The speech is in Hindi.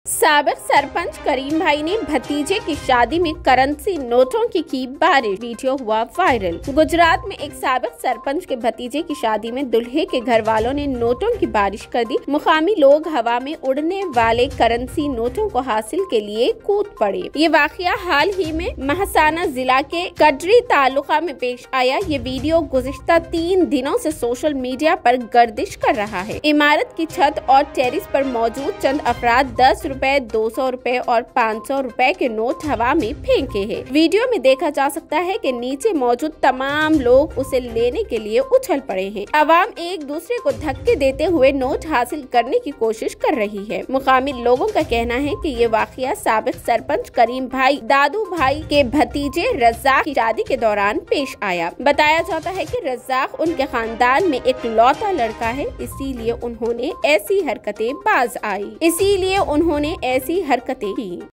साबिक सरपंच करीम भाई ने भतीजे की शादी में करेंसी नोटों की बारिश। वीडियो हुआ वायरल। गुजरात में एक साबिक सरपंच के भतीजे की शादी में दूल्हे के घर वालों ने नोटों की बारिश कर दी। मुकामी लोग हवा में उड़ने वाले करेंसी नोटों को हासिल के लिए कूद पड़े। ये वाकया हाल ही में महसाना जिला के कटरी तालुका में पेश आया। ये वीडियो गुज़िश्ता 3 दिनों से सोशल मीडिया पर गर्दिश कर रहा है। इमारत की छत और टेरिस पर मौजूद चंद अफराद 10 रुपए, 200 रुपए और 500 रुपए के नोट हवा में फेंके हैं। वीडियो में देखा जा सकता है कि नीचे मौजूद तमाम लोग उसे लेने के लिए उछल पड़े हैं। अवाम एक दूसरे को धक्के देते हुए नोट हासिल करने की कोशिश कर रही है। मुकामी लोगों का कहना है कि ये वाकया साबिक सरपंच करीम भाई दादू भाई के भतीजे रज़ाक की शादी के दौरान पेश आया। बताया जाता है कि रज़ाक उनके खानदान में एक लौता लड़का है, इसीलिए उन्होंने ऐसी हरकतें की।